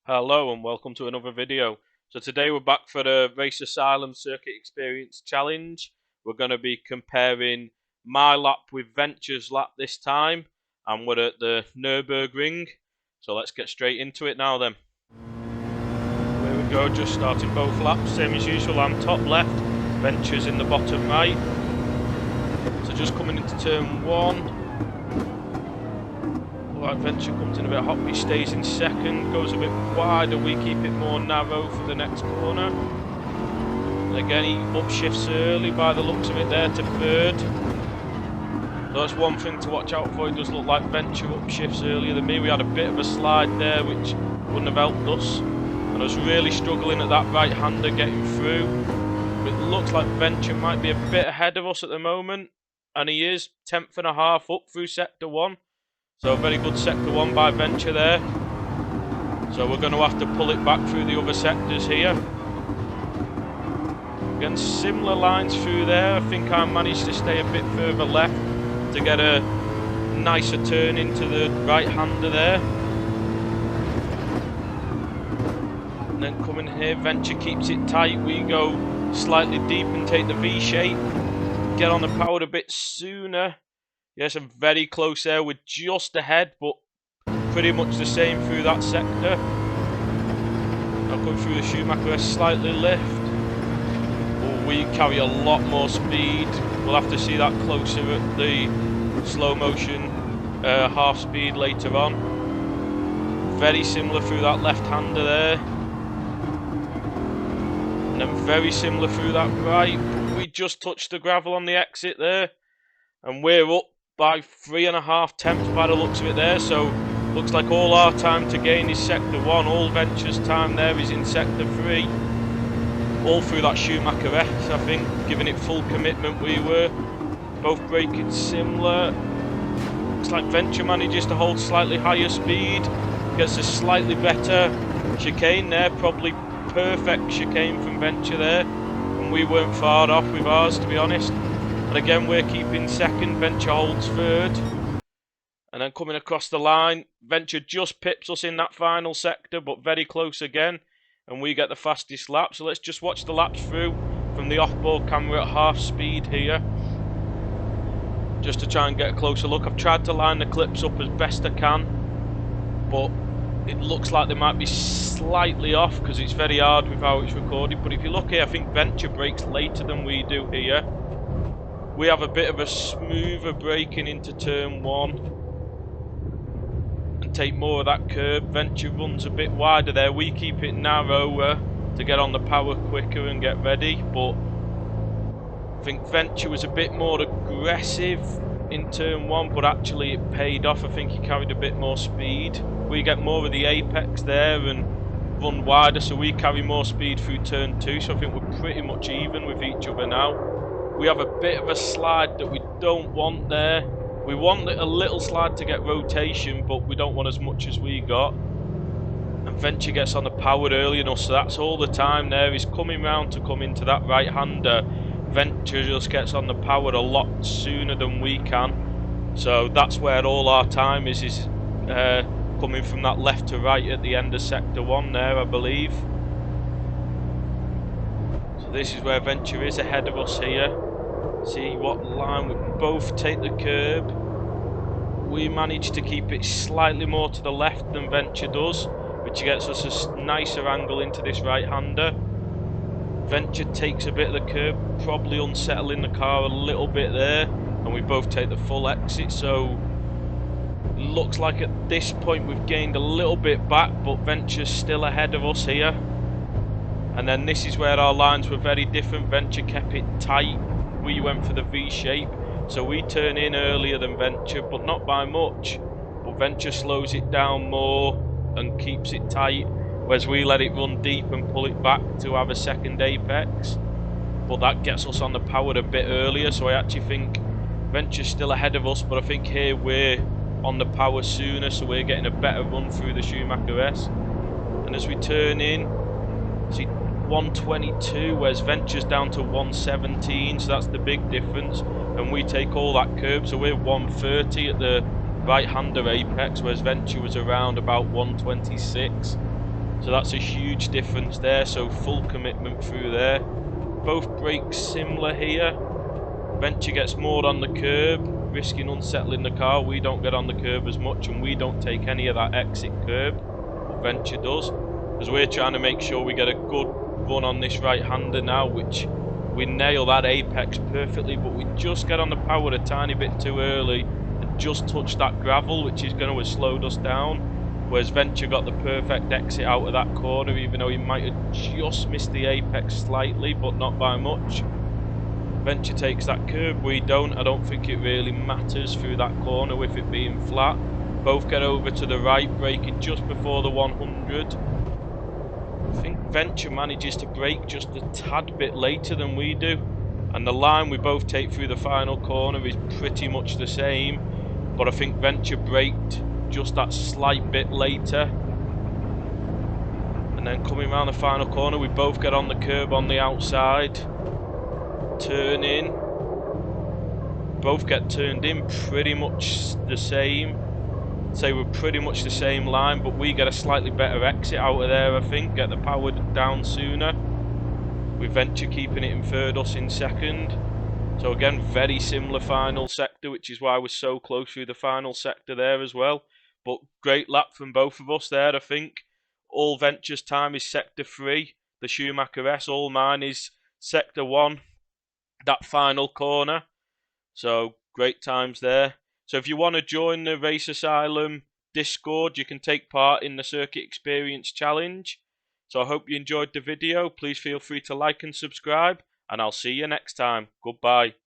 Hello and welcome to another video. So today we're back for the Race Asylum Circuit Experience Challenge. We're going to be comparing my lap with Venture's lap this time, and we're at the Nürburgring. So let's get straight into it now then. Here we go, just starting both laps, same as usual. I'm top left, Venture's in the bottom right. So just coming into turn 1. Venture comes in a bit hoppy, stays in second, goes a bit wider, we keep it more narrow for the next corner. And again, he upshifts early by the looks of it there to third. So that's one thing to watch out for. It does look like Venture upshifts earlier than me. We had a bit of a slide there which wouldn't have helped us, and I was really struggling at that right-hander getting through. It looks like Venture might be a bit ahead of us at the moment, and he is 10th and a half up through sector 1. So very good sector 1 by Venture there. So we're going to have to pull it back through the other sectors here. Again, similar lines through there. I think I managed to stay a bit further left to get a nicer turn into the right-hander there. And then coming here, Venture keeps it tight. We go slightly deep and take the V-shape. Get on the power a bit sooner. Yes, I'm very close there. We're just ahead, but pretty much the same through that sector. Now coming through the Schumacher, slightly lift. Oh, we carry a lot more speed. We'll have to see that closer at the slow motion half speed later on. Very similar through that left-hander there. And then very similar through that right. We just touched the gravel on the exit there. And we're up by 3.5 tenths by the looks of it there, so looks like all our time to gain is sector 1, all Venture's time there is in sector 3, all through that Schumacher S, I think, giving it full commitment. We were both braking similar. Looks like Venture manages to hold slightly higher speed, gets a slightly better chicane there, probably perfect chicane from Venture there, and we weren't far off with ours, to be honest. And again, we're keeping second, Venture holds third. And then coming across the line, Venture just pips us in that final sector, but very close again. And we get the fastest lap. So let's just watch the laps through from the off-board camera at half speed here. Just to try and get a closer look. I've tried to line the clips up as best I can, but it looks like they might be slightly off because it's very hard with how it's recorded. But if you look here, I think Venture brakes later than we do here. We have a bit of a smoother braking into turn 1 and take more of that curb. Venture runs a bit wider there. We keep it narrower to get on the power quicker and get ready. But I think Venture was a bit more aggressive in turn 1, but actually it paid off. I think he carried a bit more speed. We get more of the apex there and run wider, so we carry more speed through turn 2. So I think we're pretty much even with each other now. We have a bit of a slide that we don't want there. We want a little slide to get rotation, but we don't want as much as we got. And Venture gets on the power early enough, so that's all the time there. He's coming round to come into that right-hander. Venture just gets on the power a lot sooner than we can. So that's where all our time is coming from that left to right at the end of sector 1 there, I believe. This is where Venture is ahead of us here. See what line we can both take the curb. We manage to keep it slightly more to the left than Venture does, which gets us a nicer angle into this right-hander. Venture takes a bit of the curb, probably unsettling the car a little bit there, and we both take the full exit. So looks like at this point we've gained a little bit back, but Venture's still ahead of us here. And then this is where our lines were very different. Venture kept it tight. We went for the V-shape. So we turn in earlier than Venture, but not by much. But Venture slows it down more and keeps it tight, whereas we let it run deep and pull it back to have a second apex. But that gets us on the power a bit earlier, so I actually think Venture's still ahead of us, but I think here we're on the power sooner, so we're getting a better run through the Schumacher S. And as we turn in, see 122, whereas Venture's down to 117, so that's the big difference. And we take all that curb, so we're 130 at the right-hander apex, whereas Venture was around about 126. So that's a huge difference there, so full commitment through there. Both brakes similar here. Venture gets more on the curb, risking unsettling the car. We don't get on the curb as much, and we don't take any of that exit curb, but Venture does, because we're trying to make sure we get a good run on this right-hander now, which we nail that apex perfectly, but we just get on the power a tiny bit too early and just touch that gravel, which is going to have slowed us down. Whereas Venture got the perfect exit out of that corner, even though he might have just missed the apex slightly, but not by much. Venture takes that curb, we don't. I don't think it really matters through that corner with it being flat. Both get over to the right, braking just before the 100. I think Venture manages to brake just a tad bit later than we do. And the line we both take through the final corner is pretty much the same. But I think Venture braked just that slight bit later. And then coming around the final corner, we both get on the curb on the outside. Turn in. Both get turned in pretty much the same. Say we're pretty much the same line, but we get a slightly better exit out of there, I think. Get the power down sooner. With Venture keeping it in third, us in second. So again, very similar final sector, which is why we're so close through the final sector there as well. But great lap from both of us there, I think. All Venture's time is sector 3. The Schumacher S, all mine is sector 1. That final corner. So great times there. So if you want to join the Race Asylum Discord, you can take part in the Circuit Experience Challenge. So I hope you enjoyed the video. Please feel free to like and subscribe, and I'll see you next time. Goodbye.